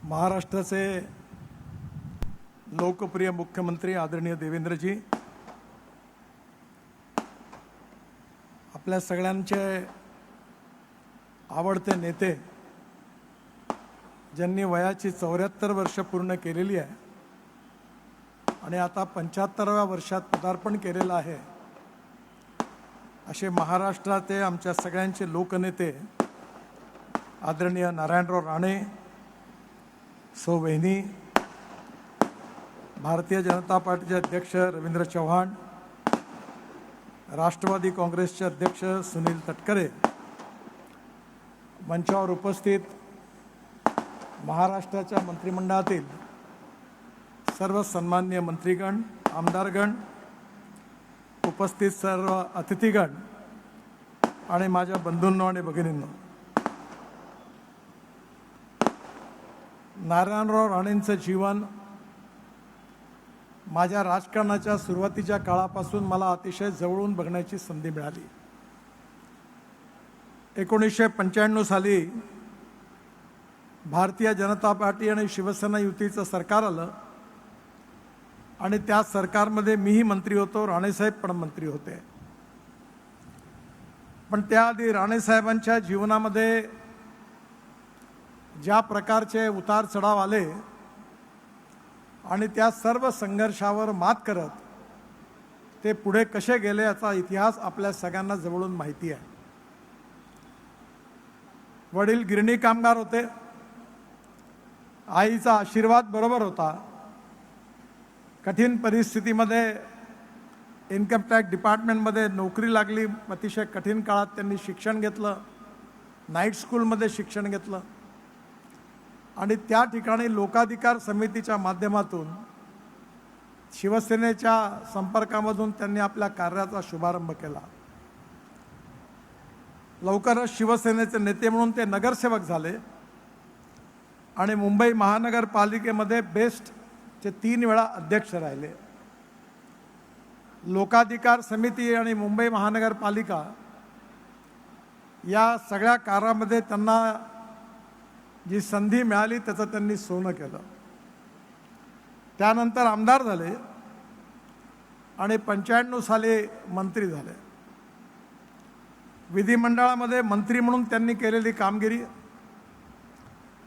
महाराष्ट्राचे लोकप्रिय मुख्यमंत्री आदरणीय देवेंद्रजी, आपल्या सगळ्यांचे आवडते नेते, ज्यांनी वयाची 74 वर्ष पूर्ण केलेली आहे आणि आता 75व्या वर्षात पदार्पण केलेलं आहे, असे महाराष्ट्राचे आमच्या सगळ्यांचे लोकनेते आदरणीय नारायणराव राणे, सौ वहिनी, भारतीय जनता पार्टीचे अध्यक्ष रवींद्र चव्हाण, राष्ट्रवादी काँग्रेसचे अध्यक्ष सुनील तटकरे, मंचावर उपस्थित महाराष्ट्राच्या मंत्रिमंडळातील सर्व सन्माननीय मंत्रीगण, आमदारगण, उपस्थित सर्व अतिथीगण आणि माझ्या बंधूंनो आणि भगिनींनो, नारायणराव राणेंचं जीवन माझ्या राजकारणाच्या सुरुवातीच्या काळापासून मला अतिशय जवळून बघण्याची संधी मिळाली. 1995 साली भारतीय जनता पार्टी आणि शिवसेना युतीचं सरकार आलं आणि त्या सरकारमध्ये मीही मंत्री होतो, राणेसाहेब पण मंत्री होते. पण त्याआधी राणेसाहेबांच्या जीवनामध्ये ज्या प्रकारचे उतार चढाव आले आणि त्या सर्व संघर्षावर मात करत ते पुढे कसे गेले याचा इतिहास आपल्या सगळ्यांना जवळून माहिती आहे. वडील गिरणी कामगार होते, आईचा आशीर्वाद बरोबर होता. कठीण परिस्थितीमध्ये इन्कम टॅक्स डिपार्टमेंटमध्ये नोकरी लागली. अतिशय कठीण काळात त्यांनी शिक्षण घेतलं, नाईट स्कूलमध्ये शिक्षण घेतलं आणि त्या ठिकाणी लोकाधिकार समितीच्या माध्यमातून शिवसेनेच्या संपर्कामधून त्यांनी आपल्या कार्याचा शुभारंभ केला. लवकरच शिवसेनेचे नेते म्हणून ते नगरसेवक झाले आणि मुंबई महानगरपालिकेमध्ये बेस्टचे 3 वेळा अध्यक्ष राहिले. लोकाधिकार समिती आणि मुंबई महानगरपालिका या सगळ्या कार्यामध्ये त्यांना जी संधी मिळाली त्याचं त्यांनी सोनं केलं. त्यानंतर आमदार झाले आणि 95 साली मंत्री झाले. विधिमंडळामध्ये मंत्री म्हणून त्यांनी केलेली कामगिरी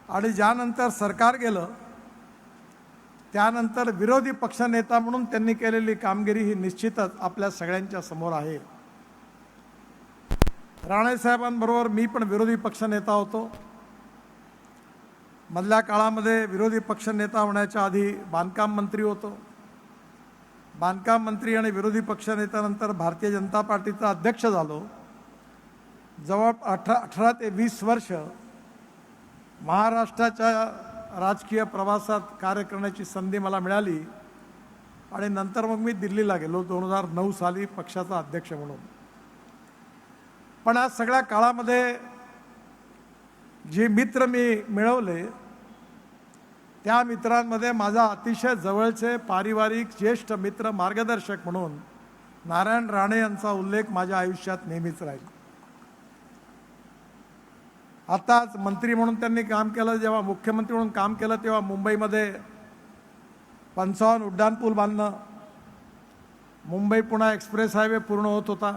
आणि ज्यानंतर सरकार गेलं त्यानंतर विरोधी पक्षनेता म्हणून त्यांनी केलेली कामगिरी ही निश्चितच आपल्या सगळ्यांच्या समोर आहे. राणेसाहेबांबरोबर मी पण विरोधी पक्षनेता होतो. मधल्या काळामध्ये विरोधी पक्षनेता होण्याच्या आधी बांधकाम मंत्री होतो. बांधकाम मंत्री आणि विरोधी पक्षनेत्यानंतर भारतीय जनता पार्टीचा अध्यक्ष झालो. जवळ 18 ते 20 वर्ष महाराष्ट्राच्या राजकीय प्रवासात कार्य करण्याची संधी मला मिळाली आणि नंतर मग मी दिल्लीला गेलो 2009 साली पक्षाचा अध्यक्ष म्हणून. पण आज सगळ्या काळामध्ये जे मित्र मी मिळवले त्या मित्रांमध्ये माझा अतिशय जवळचे पारिवारिक ज्येष्ठ मित्र, मार्गदर्शक म्हणून नारायण राणे यांचा उल्लेख माझ्या आयुष्यात नेहमीच राहील. आताच मंत्री म्हणून त्यांनी काम केलं, जेव्हा मुख्यमंत्री म्हणून काम केलं तेव्हा मुंबईमध्ये 55 उड्डाणपूल बांधणं, मुंबई पुणे एक्सप्रेस हायवे पूर्ण होत होता.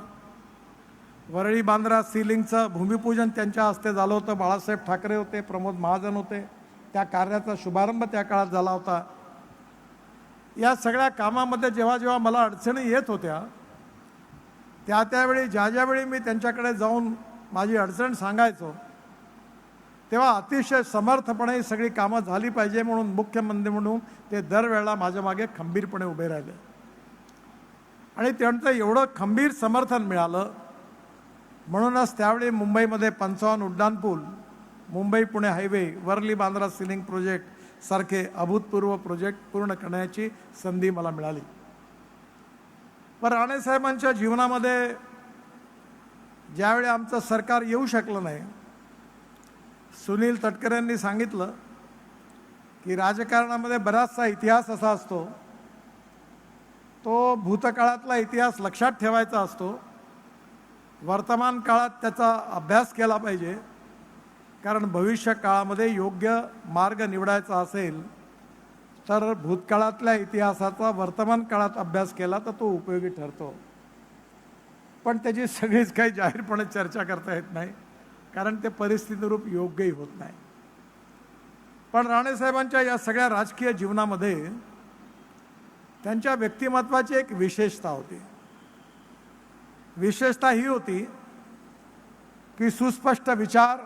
वरळी बांद्रा सीलिंगचं भूमिपूजन त्यांच्या हस्ते झालं होतं. बाळासाहेब ठाकरे होते, प्रमोद महाजन होते. त्या कार्याचा शुभारंभ त्या काळात झाला होता. या सगळ्या कामामध्ये जेव्हा जेव्हा मला अडचणी येत होत्या त्यावेळी ज्यावेळी मी त्यांच्याकडे जाऊन माझी अडचण सांगायचो तेव्हा अतिशय समर्थपणे ही सगळी कामं झाली पाहिजे म्हणून मुख्यमंत्री म्हणून ते दरवेळेला माझ्या मागे खंबीरपणे उभे राहिले आणि त्यांचं एवढं खंबीर समर्थन मिळालं म्हणूनच त्यावेळी मुंबईमध्ये 55 उड्डाणपूल, Mumbai Pune highway, Worli Bandra ceiling project सारखे अभूतपूर्व प्रोजेक्ट पूर्ण करण्याची संधी मला मिळाली. पण राणेसाहेबांच्या जीवनामध्ये ज्यावेळी आमचं सरकार येऊ शकलं नाही, सुनील तटकरे यांनी सांगितलं की राजकारणामध्ये बराचसा इतिहास असा असतो, तो भूतकाळातला इतिहास लक्षात ठेवायचा असतो, वर्तमान काळात त्याचा अभ्यास केला पाहिजे कारण भविष्य काळामध्ये योग्य मार्ग निवडायचा असेल तर भूतकाळातल्या इतिहासाचा वर्तमान काळात अभ्यास केला तर तो उपयोगी ठरतो. पण त्याची सगळीच काही जाहीरपणे चर्चा करता येत नाही, कारण ते परिस्थितीनुरूप योग्यही होत नाही. पण राणेसाहेबांच्या या सगळ्या राजकीय जीवनामध्ये त्यांच्या व्यक्तिमत्वाची एक विशेषता होती. विशेषता ही होती की सुस्पष्ट विचार,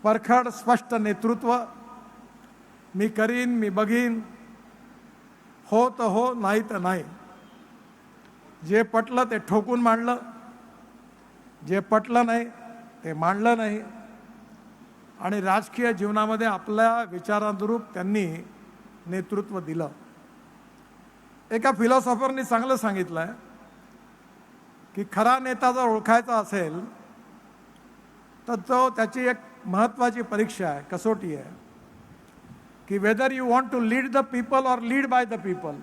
परखड स्पष्ट नेतृत्व, मी करीन, मी बघीन, हो तर हो, नाही तर नाही. जे पटलं ते ठोकून मांडलं, जे पटलं नाही ते मांडलं नाही. आणि राजकीय जीवनामध्ये आपल्या विचारांनुरूप त्यांनी नेतृत्व दिलं. एका फिलॉसॉफरनी चांगलं सांगितलं आहे की खरा नेता जर ओळखायचा असेल तर त्याची एक महत्त्वाची परीक्षा आहे, कसोटी आहे की whether you want to lead the people or lead by the people.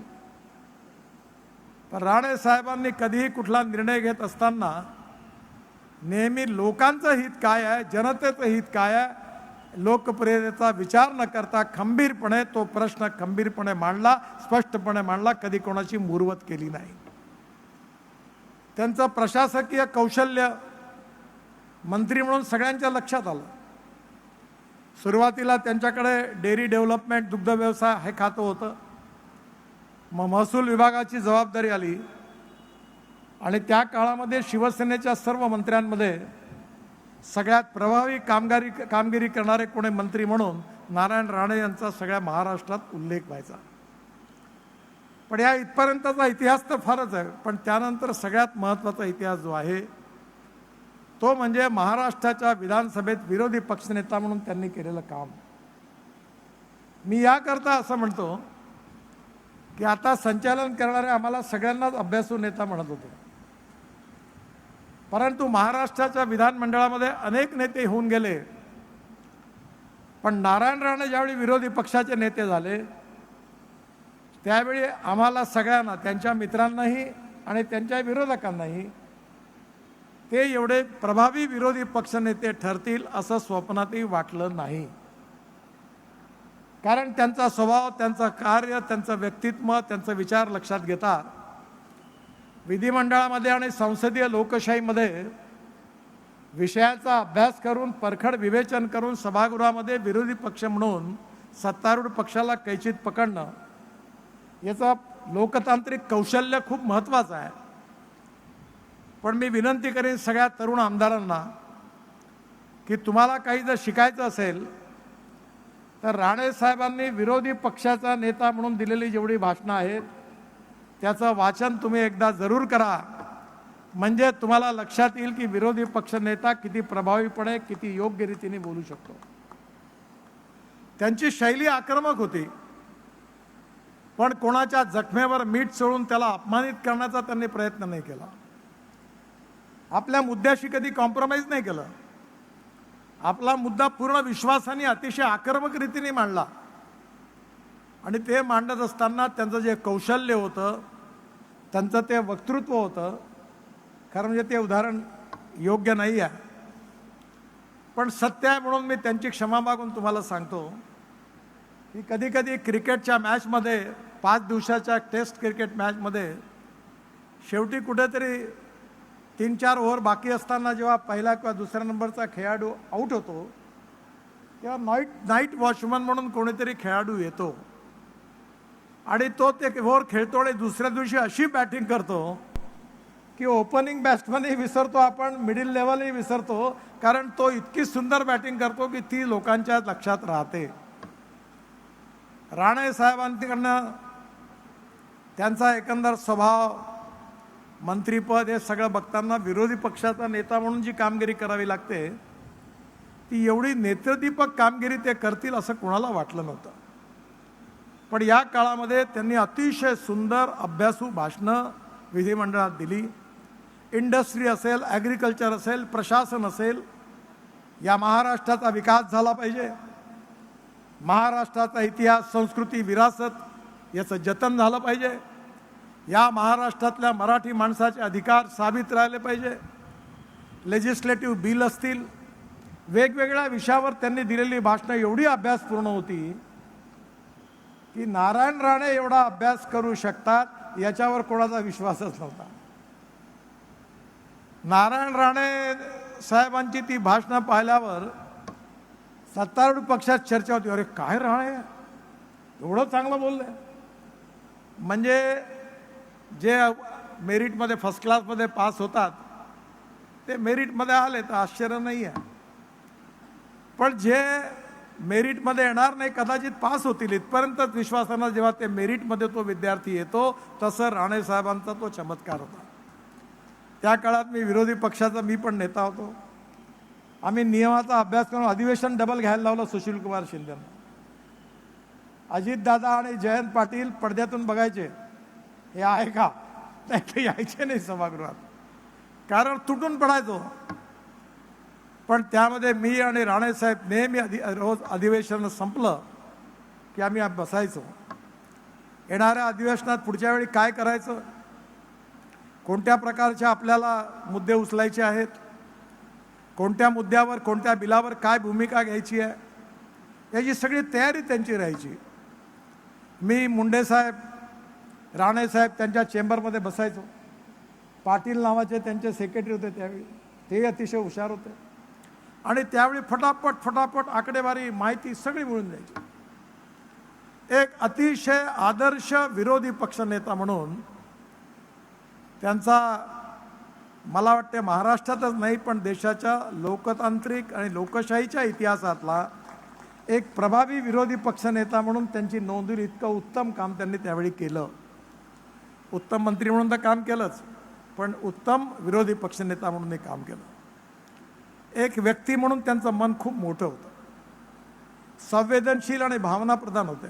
पण राणे साहेबांनी कधीही कुठला निर्णय घेत असताना नेहमी लोकांचं हित काय आहे, जनतेचं हित काय आहे, लोकप्रियतेचा विचार न करता खंबीरपणे तो प्रश्न खंबीरपणे मांडला, स्पष्टपणे मांडला, कधी कोणाची मुरवत केली नाही. त्यांचं प्रशासकीय कौशल्य मंत्री म्हणून सगळ्यांच्या लक्षात आलं. सुरुवातीला त्यांच्याकडे डेअरी डेव्हलपमेंट, दुग्ध व्यवसाय हे खातं होतं. मग महसूल विभागाची जबाबदारी आली आणि त्या काळामध्ये शिवसेनेच्या सर्व मंत्र्यांमध्ये सगळ्यात प्रभावी कामगिरी करणारे कोणी मंत्री म्हणून नारायण राणे यांचा सगळ्या महाराष्ट्रात उल्लेख व्हायचा. पण या इथपर्यंतचा इतिहास तर फारच आहे, पण त्यानंतर सगळ्यात महत्त्वाचा इतिहास जो आहे तो म्हणजे महाराष्ट्राच्या विधानसभेत विरोधी पक्षनेता म्हणून त्यांनी केलेलं काम. मी याकरता असं म्हणतो की आता संचालन करणारे आम्हाला सगळ्यांनाच अभ्यासू नेता म्हणत होते, परंतु महाराष्ट्राच्या विधानमंडळामध्ये अनेक नेते होऊन गेले. पण नारायण राणे ज्यावेळी विरोधी पक्षाचे नेते झाले त्यावेळी आम्हाला सगळ्यांना, त्यांच्या मित्रांनाही आणि त्यांच्या विरोधकांनाही, ते एवढे प्रभावी विरोधी पक्षनेते ठरतील असं स्वप्नातही वाटलं नाही. कारण त्यांचा स्वभाव, त्यांचं कार्य, त्यांचं व्यक्तित्व, त्यांचे विचार लक्षात घेता विधिमंडळामध्ये आणि संसदीय लोकशाहीमध्ये विषयाचा अभ्यास करून, परखड विवेचन करून सभागृहामध्ये विरोधी पक्ष म्हणून सत्तारूढ पक्षाला कैचीत पकडणं याचा लोकतांत्रिक कौशल्य खूप महत्त्वाचं आहे. पण मी विनंती करेन सगळ्या तरुण आमदारांना की तुम्हाला काही जर शिकायचं असेल तर राणे साहेबांनी विरोधी पक्षाचा नेता म्हणून दिलेली जेवढी भाषणं आहेत त्याचं वाचन तुम्ही एकदा जरूर करा, म्हणजे तुम्हाला लक्षात येईल की विरोधी पक्ष नेता किती प्रभावीपणे, किती योग्य रीतीने बोलू शकतो. त्यांची शैली आक्रमक होती, पण कोणाच्या जखमेवर मीठ चोळून त्याला अपमानित करण्याचा त्यांनी प्रयत्न नाही केला. आपल्या मुद्द्याशी कधी कॉम्प्रोमाइज नाही केलं. आपला मुद्दा पूर्ण विश्वासाने, अतिशय आक्रमक रीतीने मांडला. आणि ते मांडत असताना त्यांचं जे कौशल्य होतं, त्यांचं ते वक्तृत्व होतं, खरं म्हणजे ते उदाहरण योग्य नाही आहे, पण सत्य आहे म्हणून मी त्यांची क्षमा मागून तुम्हाला सांगतो की कधी कधी क्रिकेटच्या मॅचमध्ये, 5 दिवसाच्या टेस्ट क्रिकेट मॅचमध्ये शेवटी कुठेतरी 3-4 ओव्हर बाकी असताना जेव्हा पहिला किंवा दुसऱ्या नंबरचा खेळाडू आऊट होतो तेव्हा नाईट वॉचमन म्हणून कोणीतरी खेळाडू येतो आणि तो ते ओव्हर खेळतो आणि दुसऱ्या दिवशी अशी बॅटिंग करतो की ओपनिंग बॅट्समनही विसरतो, आपण मिडिल लेवलही विसरतो, कारण तो इतकी सुंदर बॅटिंग करतो की ती लोकांच्या लक्षात राहते. राणे साहेबांकडनं त्यांचा एकंदर स्वभाव, मंत्रीपद हे सगळं बघताना विरोधी पक्षाचा नेता म्हणून जी कामगिरी करावी लागते ती एवढी नेत्रदीपक कामगिरी ते करतील असं कोणाला वाटलं नव्हतं. पण या काळामध्ये त्यांनी अतिशय सुंदर अभ्यासू भाषणं विधिमंडळात दिली. इंडस्ट्री असेल, ॲग्रिकल्चर असेल, प्रशासन असेल, या महाराष्ट्राचा विकास झाला पाहिजे, महाराष्ट्राचा इतिहास, संस्कृती, विरासत याचं जतन झालं पाहिजे, या महाराष्ट्रातल्या मराठी माणसाचे अधिकार साबित राहिले पाहिजे. लेजिस्लेटिव्ह बिल असतील, वेगवेगळ्या विषयावर त्यांनी दिलेली भाषणं एवढी अभ्यासपूर्ण होती की नारायण राणे एवढा अभ्यास करू शकतात याच्यावर कोणाचा विश्वासच नव्हता. नारायण राणे साहेबांची ती भाषणं पाहिल्यावर सत्तारूढ पक्षात चर्चा होती, अरे काय राणे एवढं चांगलं बोलले. म्हणजे जे मेरिटमध्ये फर्स्ट क्लासमध्ये पास होतात ते मेरिटमध्ये आले तर आश्चर्य नाही आहे, पण जे मेरिटमध्ये येणार नाही कदाचित पास होतील इथपर्यंतच विश्वासानं जेव्हा ते मेरिटमध्ये तो विद्यार्थी येतो, तसं राणे साहेबांचा तो चमत्कार होता. त्या काळात मी विरोधी पक्षाचा मी पण नेता होतो. आम्ही नियमाचा अभ्यास करून अधिवेशन डबल घ्यायला लावलं सुशीलकुमार शिंदेंना. अजितदादा आणि जयंत पाटील पडद्यातून बघायचे हे आहे का, नाही ते यायचे नाही सभागृहात, कारण तुटून पडायचो. पण त्यामध्ये मी आणि राणेसाहेब नेहमी रोज अधिवेशन संपलं की आम्ही बसायचो. येणाऱ्या अधिवेशनात पुढच्या वेळी काय करायचं, कोणत्या प्रकारचे आपल्याला मुद्दे उचलायचे आहेत, कोणत्या मुद्द्यावर कोणत्या बिलावर काय भूमिका घ्यायची आहे, याची सगळी तयारी त्यांची राहायची. मी मुंडेसाहेब राणेसाहेब त्यांच्या चेंबरमध्ये बसायचो. पाटील नावाचे त्यांचे सेक्रेटरी होते त्यावेळी, ते अतिशय हुशार होते आणि त्यावेळी फटाफट आकडेवारी माहिती सगळी मिळून जायची. एक अतिशय आदर्श विरोधी पक्षनेता म्हणून त्यांचा मला वाटते महाराष्ट्रातच नाही पण देशाच्या लोकतांत्रिक आणि लोकशाहीच्या इतिहासातला एक प्रभावी विरोधी पक्षनेता म्हणून त्यांची नोंद होईल. इतकं उत्तम काम त्यांनी त्यावेळी केलं. उत्तम मंत्री म्हणून तर काम केलंच, पण उत्तम विरोधी पक्षनेता म्हणून काम केलं. एक व्यक्ती म्हणून त्यांचं मन खूप मोठं होतं, संवेदनशील आणि भावनाप्रधान होते.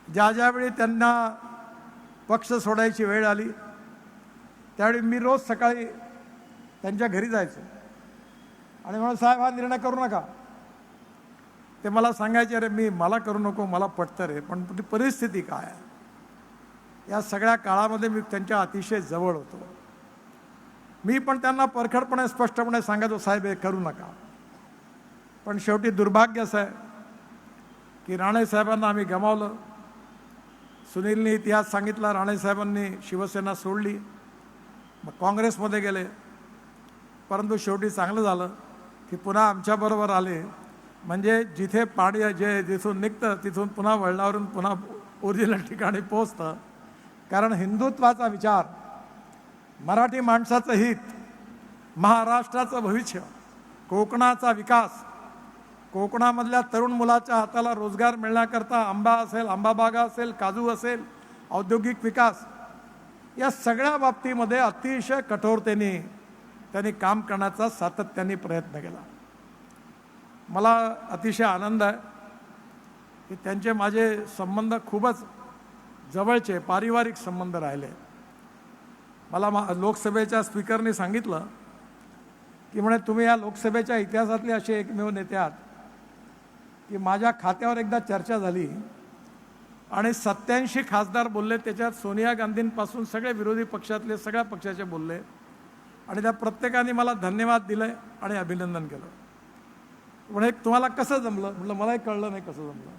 ज्यावेळी त्यांना पक्ष सोडायची वेळ आली त्यावेळी मी रोज सकाळी त्यांच्या घरी जायचो आणि म्हणून साहेब हा निर्णय करू नका. ते मला सांगायचे, अरे मला करू नको, मला पटतं रे, पण ती परिस्थिती काय आहे. या सगळ्या काळामध्ये मी त्यांच्या अतिशय जवळ होतो. मी पण त्यांना परखडपणे स्पष्टपणे सांगायचो, साहेब हे करू नका. पण शेवटी दुर्भाग्य असं आहे की राणेसाहेबांना आम्ही गमावलं. सुनीलने इतिहास सांगितला, राणेसाहेबांनी शिवसेना सोडली, मग काँग्रेसमध्ये गेले. परंतु शेवटी चांगलं झालं की पुन्हा आमच्याबरोबर आले. म्हणजे जिथे पाणी जिथून निघतं तिथून पुन्हा वळणावरून पुन्हा ओरिजिनल ठिकाणी पोचतं. कारण हिंदुत्वाचा विचार, मराठी माणसाचं हित, महाराष्ट्राचं भविष्य, कोकणाचा विकास, कोकणामधल्या तरुण मुलाच्या हाताला रोजगार मिळण्याकरता आंबा असेल, आंबाबागा असेल, काजू असेल, औद्योगिक विकास, या सगळ्या बाबतीमध्ये अतिशय कठोरतेने त्यांनी काम करण्याचा सातत्याने प्रयत्न केला. मला अतिशय आनंद आहे की त्यांचे माझे संबंध खूपच जवळचे पारिवारिक संबंध राहिले. मला लोकसभेच्या स्पीकरने सांगितलं की म्हणे तुम्ही या लोकसभेच्या इतिहासातले असे एकमेव नेते आहात की माझ्या खात्यावर एकदा चर्चा झाली आणि 87 खासदार बोलले, त्याच्यात सोनिया गांधींपासून सगळे विरोधी पक्षातले सगळ्या पक्षाचे बोलले आणि त्या प्रत्येकाने मला धन्यवाद दिले आणि अभिनंदन केलं. म्हणे तुम्हाला कसं जमलं, म्हटलं मलाही कळलं नाही कसं जमलं.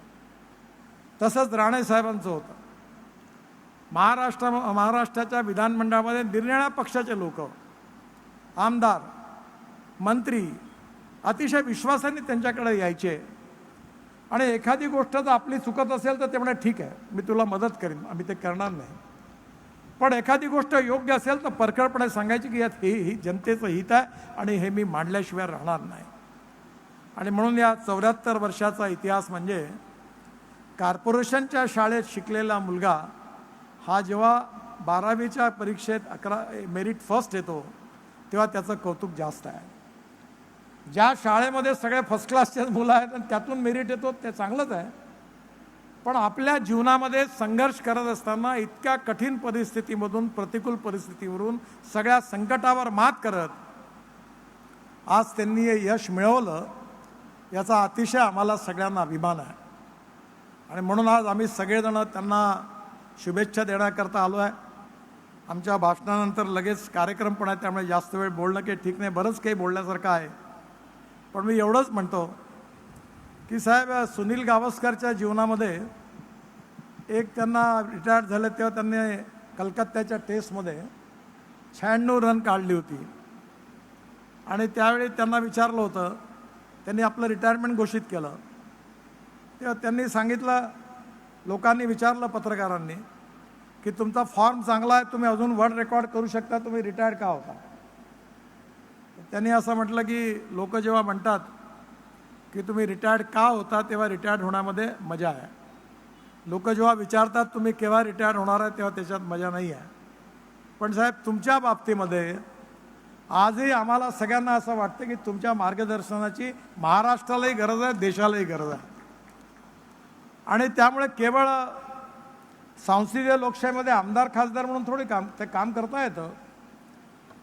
तसंच राणेसाहेबांचं होतं. महाराष्ट्राच्या विधानमंडळामध्ये निरनिराळ्या पक्षाचे लोक, आमदार, मंत्री अतिशय विश्वासाने त्यांच्याकडे यायचे आणि एखादी गोष्ट जर आपली चुकत असेल तर ते म्हणे ठीक आहे, मी तुला मदत करीन, आम्ही ते करणार नाही. पण एखादी गोष्ट योग्य असेल तर परखडपणे सांगायची की यात ही जनतेचं हित आहे आणि हे मी मांडल्याशिवाय राहणार नाही. आणि म्हणून या 74 वर्षाचा इतिहास म्हणजे कॉर्पोरेशनच्या शाळेत शिकलेला मुलगा हा जेव्हा 12वीच्या परीक्षेत मेरिट फर्स्ट येतो तेव्हा त्याचं कौतुक जास्त आहे. ज्या शाळेमध्ये सगळे फर्स्ट क्लासचे मुलं आहेत आणि त्यातून मेरिट येतो ते चांगलंच आहे, पण आपल्या जीवनामध्ये संघर्ष करत असताना इतक्या कठीण परिस्थितीमधून, प्रतिकूल परिस्थितीवरून, सगळ्या संकटावर मात करत आज त्यांनी हे यश मिळवलं, याचा अतिशय आम्हाला सगळ्यांना अभिमान आहे. आणि म्हणून आज आम्ही सगळेजण त्यांना शुभेच्छा देण्याकरता आलो आहे. आमच्या भाषणानंतर लगेच कार्यक्रम पण आहे, त्यामुळे जास्त वेळ बोलणं काही ठीक नाही. बरंच काही बोलण्यासारखं आहे. पण मी एवढंच म्हणतो की साहेब, सुनील गावस्करच्या जीवनामध्ये एक त्यांना रिटायर्ड झाले तेव्हा त्यांनी कलकत्त्याच्या टेस्टमध्ये 96 रन काढली होती आणि त्यावेळी त्यांना विचारलं होतं, त्यांनी आपलं रिटायरमेंट घोषित केलं तेव्हा त्यांनी सांगितलं, लोकांनी विचारलं पत्रकारांनी की तुमचा फॉर्म चांगला आहे, तुम्ही अजून वर्ल्ड रेकॉर्ड करू शकता, तुम्ही रिटायर्ड का होता? त्यांनी असं म्हटलं की लोक जेव्हा म्हणतात की तुम्ही रिटायर्ड का होता तेव्हा रिटायर्ड होण्यामध्ये मजा आहे. लोक जेव्हा विचारतात तुम्ही केव्हा रिटायर्ड होणार आहे तेव्हा त्याच्यात मजा नाही आहे. पण साहेब, तुमच्या बाबतीमध्ये आजही आम्हाला सगळ्यांना असं वाटतं की तुमच्या मार्गदर्शनाची महाराष्ट्रालाही गरज आहे, देशालाही गरज आहे. आणि त्यामुळे केवळ संसदीय लोकशाहीमध्ये आमदार खासदार म्हणून थोडी काम करता येतं,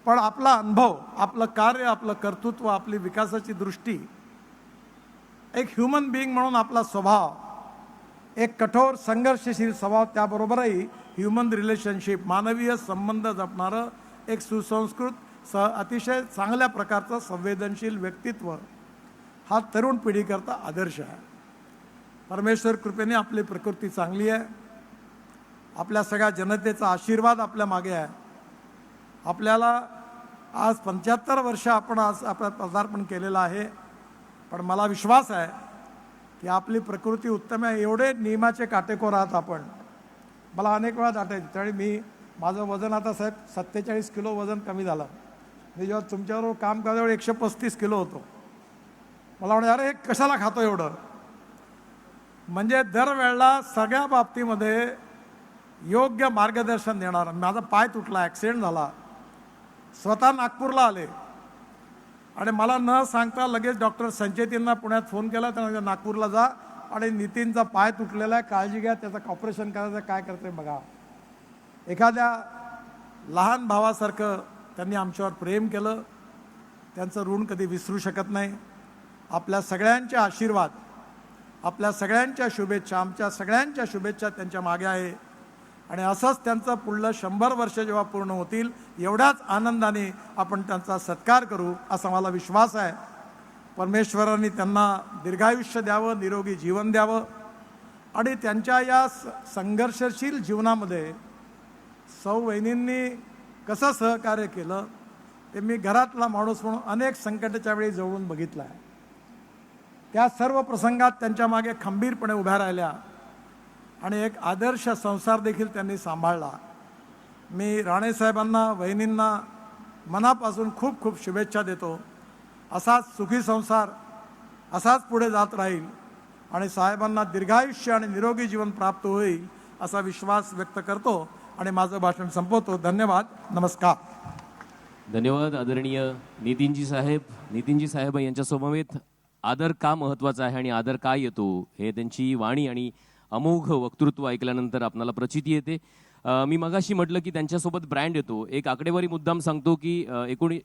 पण आपला अनुभव, आपलं कार्य, आपलं कर्तृत्व, आपली विकासाची दृष्टी, एक ह्युमन बिईंग म्हणून आपला स्वभाव, एक कठोर संघर्षशील स्वभाव, त्याबरोबरही ह्युमन रिलेशनशिप, मानवीय संबंध जपणारं एक सुसंस्कृत अतिशय चांगल्या प्रकारचं संवेदनशील व्यक्तित्व हा तरुण पिढीकरता आदर्श आहे. परमेश्वर कृपेने आपली प्रकृती चांगली आहे, आपल्या सगळ्या जनतेचा आशीर्वाद आपल्या मागे आहे. आपल्याला आज 75 वर्ष आपण आज आपलं पदार्पण केलेलं आहे, पण मला विश्वास आहे की आपली प्रकृती उत्तम आहे. एवढे नियमाचे काटेकोर आहात आपण. मला अनेक वेळा आठवायचं, त्यावेळी माझं वजन आता साहेब 47 किलो वजन कमी झालं. मी जेव्हा तुमच्याबरोबर काम करतो तेव्हा 135 किलो होतो. मला म्हणे, अरे हे कशाला खातो एवढं? म्हणजे दरवेळेला सगळ्या बाबतीमध्ये योग्य मार्गदर्शन देणार. माझा पाय तुटला, ॲक्सिडेंट झाला, स्वतः नागपूरला आले आणि मला न सांगता लगेच डॉक्टर संचेतींना पुण्यात फोन केला. त्यांना नागपूरला जा आणि नितीनचा पाय तुटलेला आहे, काळजी घ्या, त्याचं ऑपरेशन करायचं, काय करते बघा. एखाद्या लहान भावासारखं त्यांनी आमच्यावर प्रेम केलं. त्यांचं ऋण कधी विसरू शकत नाही. आपल्या सगळ्यांचे आशीर्वाद, आपल्या सगळ्यांच्या शुभेच्छा, आमच्या सगळ्यांच्या शुभेच्छा त्यांच्या मागे आहे. आणि असंच त्यांचं पुढलं 100 वर्ष जेव्हा पूर्ण होतील, एवढ्याच आनंदाने आपण त्यांचा सत्कार करू असा मला विश्वास आहे. परमेश्वरांनी त्यांना दीर्घायुष्य द्यावं, निरोगी जीवन द्यावं आणि त्यांच्या या संघर्षशील जीवनामध्ये सौ वहिनींनी कसं सहकार्य केलं ते मी घरातला माणूस म्हणून अनेक संकटाच्या वेळी जवळून बघितलं आहे. त्या सर्व प्रसंगात त्यांच्या मागे खंबीरपणे उभ्या राहिल्या आणि एक आदर्श संसार देखील त्यांनी सांभाळला. मी राणेसाहेबांना, वहिनींना मनापासून खूप खूप शुभेच्छा देतो. असाच सुखी संसार असाच पुढे जात राहील आणि साहेबांना दीर्घायुष्य आणि निरोगी जीवन प्राप्त होईल असा विश्वास व्यक्त करतो आणि माझं भाषण संपवतो. धन्यवाद. नमस्कार. धन्यवाद आदरणीय नितीनजी साहेब यांच्या समवेत आदर का महत्त्वाचा आहे आणि आदर का येतो हे त्यांची वाणी आणि अमोघ वक्तृत्व ऐकल्यानंतर आपल्याला प्रचिती येते. मी मगाशी म्हटलं की त्यांच्यासोबत ब्रँड येतो. एक आकडेवारी मुद्दाम सांगतो की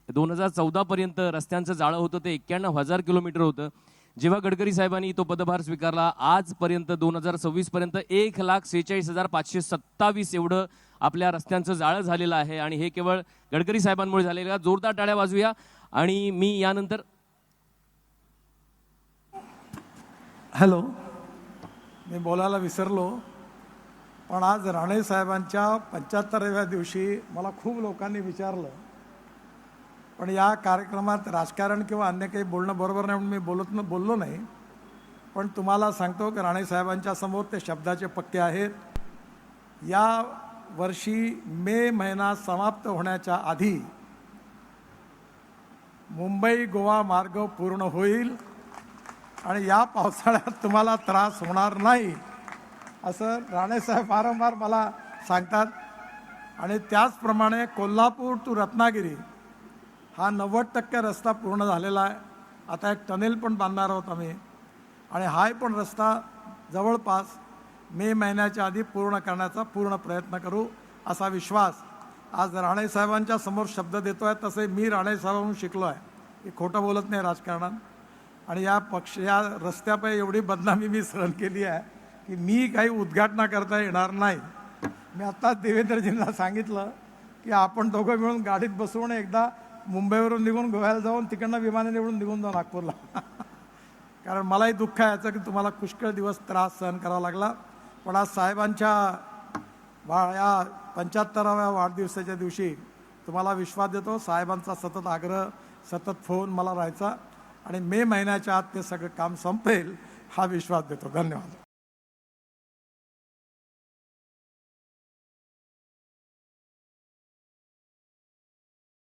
2014 पर्यंत रस्त्यांचं जाळं होतं ते 91,000 किलोमीटर होतं. जेव्हा गडकरी साहेबांनी तो पदभार स्वीकारला, आजपर्यंत 2026 पर्यंत 1,46,527 एवढं आपल्या रस्त्यांचं जाळं झालेलं आहे आणि हे केवळ गडकरी साहेबांमुळे झालेलं. जोरदार टाळ्या वाजूया. आणि मी यानंतर मी बोलायला विसरलो, पण आज राणे साहेबांच्या 75व्या दिवशी मला खूप लोकांनी विचारलं, पण या कार्यक्रमात राजकारण किंवा अन्य काही बोलणं बरोबर नाही म्हणून मी बोललो नाही. पण तुम्हाला सांगतो की राणे साहेबांच्या समोर ते शब्दाचे पक्के आहेत. या वर्षी मे महिना समाप्त होण्याच्या आधी मुंबई गोवा मार्ग पूर्ण होईल आणि या पावसाळ्यात तुम्हाला त्रास होणार नाही असं राणेसाहेब वारंवार मला सांगतात. आणि त्याचप्रमाणे कोल्हापूर टू रत्नागिरी हा 90% रस्ता पूर्ण झालेला आहे. आता एक टनेल पण बांधणार आहोत आम्ही आणि हा पण रस्ता जवळपास मे महिन्याच्या आधी पूर्ण करण्याचा पूर्ण प्रयत्न करू असा विश्वास आज राणेसाहेबांच्या समोर शब्द देतो आहे. तसे मी राणेसाहेबांकडून शिकलो आहे की खोटं बोलत नाही राजकारणात. आणि या रस्त्यापायी एवढी बदनामी मी सहन केली आहे की मी काही उद्घाटना करता येणार नाही. मी आत्ताच देवेंद्रजींना सांगितलं की आपण दोघं मिळून गाडीत बसवून एकदा मुंबईवरून निघून गोव्याला जाऊन तिकडनं विमानाने निवडून निघून जाऊ नागपूरला. कारण मलाही दुःख आहे याचं की तुम्हाला पुष्कळ दिवस त्रास सहन करावा लागला. पण आज साहेबांच्या या 75व्या वाढदिवसाच्या दिवशी तुम्हाला विश्वास देतो, साहेबांचा सतत आग्रह, सतत फोन मला राहायचा आणि मे महिन्याच्या आत ते सगळं काम संपेल हा विश्वास देतो. धन्यवाद.